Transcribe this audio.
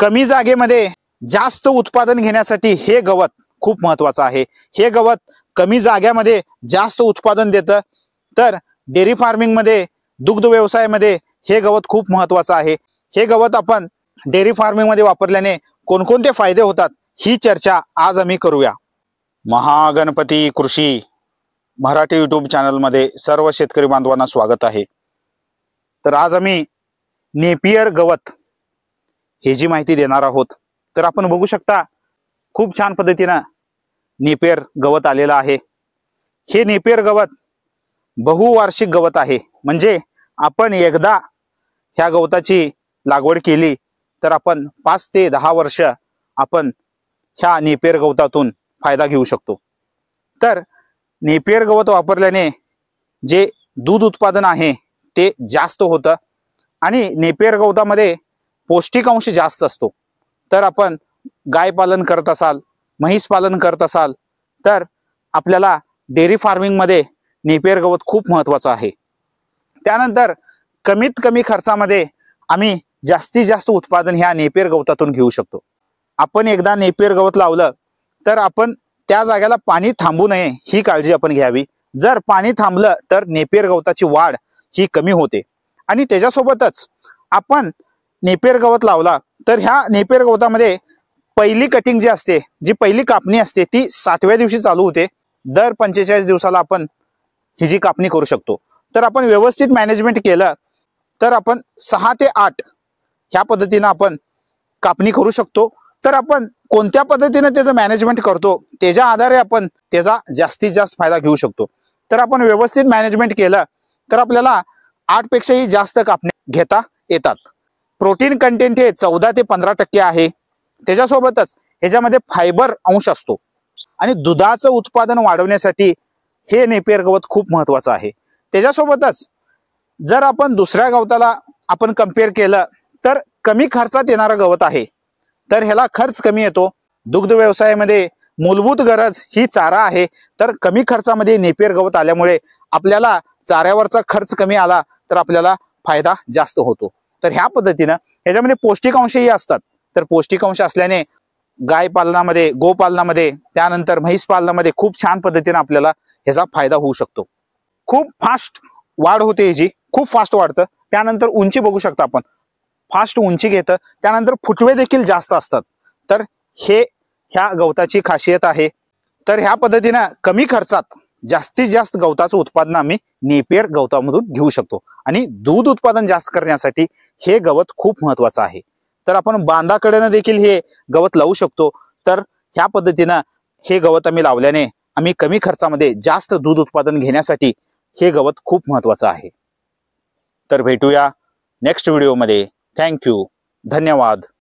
कमी जागेमध्ये जास्त उत्पादन घेण्यासाठी हे गवत खूप महत्वाचं आहे। हे गवत कमी जागेमध्ये जास्त उत्पादन देतं। तर डेअरी फार्मिंग मध्ये, दुग्ध व्यवसायामध्ये हे गवत खूप महत्वाचं आहे। हे गवत आपण डेअरी फार्मिंग मध्ये वापरल्याने कोणकोणते फायदे होतात ही चर्चा आज आम्ही करूया। महागणपती कृषी मराठी यूट्यूब चॅनल मध्ये सर्व शेतकरी बांधवांना स्वागत आहे। तर आज आम्ही नेपियर गवत हे जी माहिती देणार आहोत। तर आपण बघू शकता खूप छान पद्धतीने नेपियर गवत आलेलं आहे। हे नेपियर गवत बहुवार्षिक गवत आहे, म्हणजे आपण एकदा ह्या गवताची लागवड केली तर आपण 5 ते 10 वर्ष आपण ह्या नेपियर गवतातून फायदा घेऊ शकतो। तर नेपियर गवत वापरल्याने जे दूध उत्पादन आहे ते जास्त होतं आणि नेपियर गवतामध्ये पौष्टिक अंश जास्त असतो। तर आपण गाय पालन करत असाल, म्हैस पालन करत असाल तर आपल्याला डेअरी फार्मिंग मध्ये नेपियर गवत खूप महत्वाचं आहे। त्यानंतर कमीत कमी खर्चामध्ये आम्ही जास्तीत जास्त उत्पादन ह्या नेपियर गवतातून घेऊ शकतो। आपण एकदा नेपियर गवत लावलं तर आपण त्या जागेला पाणी थांबू नये ही काळजी आपण घ्यावी। जर पाणी थांबलं तर नेपियर गवताची वाढ ही कमी होते आणि त्याच्यासोबतच आपण नेपियर गवत लावला तर ह्या नेपियर गवतामध्ये पहिली कटिंग जी असते, जी पहिली कापणी असते ती 7व्या दिवशी चालू होते। दर 45 दिवसाला आपण ही जी कापणी करू शकतो। तर आपण व्यवस्थित मॅनेजमेंट केलं तर आपण 6 ते 8 ह्या पद्धतीने आपण कापणी करू शकतो। तर आपण कोणत्या पद्धतीने त्याचं मॅनेजमेंट करतो त्याच्या आधारे आपण त्याचा जास्तीत जास्त फायदा घेऊ शकतो। तर आपण व्यवस्थित मॅनेजमेंट केलं तर आपल्याला 8 पेक्षाही जास्त कापणी घेता येतात। प्रोटीन कंटेंट हे 14 ते 15% आहे। त्याच्यासोबतच ह्याच्यामध्ये फायबर अंश असतो आणि दुधाचं उत्पादन वाढवण्यासाठी हे नेपियर गवत खूप महत्वाचं आहे। त्याच्यासोबतच जर आपण दुसऱ्या गवताला आपण कंपेअर केलं तर कमी खर्चात येणारं गवत आहे। तर ह्याला खर्च कमी येतो। दुग्ध व्यवसायामध्ये मूलभूत गरज ही चारा आहे, तर कमी खर्चामध्ये नेपियर गवत आल्यामुळे आपल्याला चाऱ्यावरचा खर्च कमी आला तर आपल्याला फायदा जास्त होतो। तर ह्या पद्धतीने ह्याच्यामध्ये पौष्टिक अंशही असतात। तर पौष्टिक अंश असल्याने गाय पालनामध्ये, गोपालनामध्ये, त्यानंतर म्हैस पालनामध्ये खूप छान पद्धतीने आपल्याला ह्याचा फायदा होऊ शकतो। खूप फास्ट वाढ होते ह्याची, खूप फास्ट वाढतं। त्यानंतर उंची बघू शकता आपण, फास्ट उंची घेतं। त्यानंतर फुटवे देखील जास्त असतात। तर हे ह्या गवताची खासियत आहे। तर ह्या पद्धतीने कमी खर्चात जास्तीत जास्त गवताचं उत्पादन आम्ही नेपियर गवतामधून घेऊ शकतो आणि दूध उत्पादन जास्त करण्यासाठी हे गवत खूप महत्वाचं आहे। तर आपण बांधाकडे देखील हे गवत लावू शकतो। तर ह्या पद्धतीने हे गवत आम्ही लावल्याने आम्ही कमी खर्चामध्ये जास्त दूध उत्पादन घेण्यासाठी हे गवत खूप महत्वाचं आहे। तर भेटूया नेक्स्ट व्हिडिओमध्ये। थँक्यू, धन्यवाद।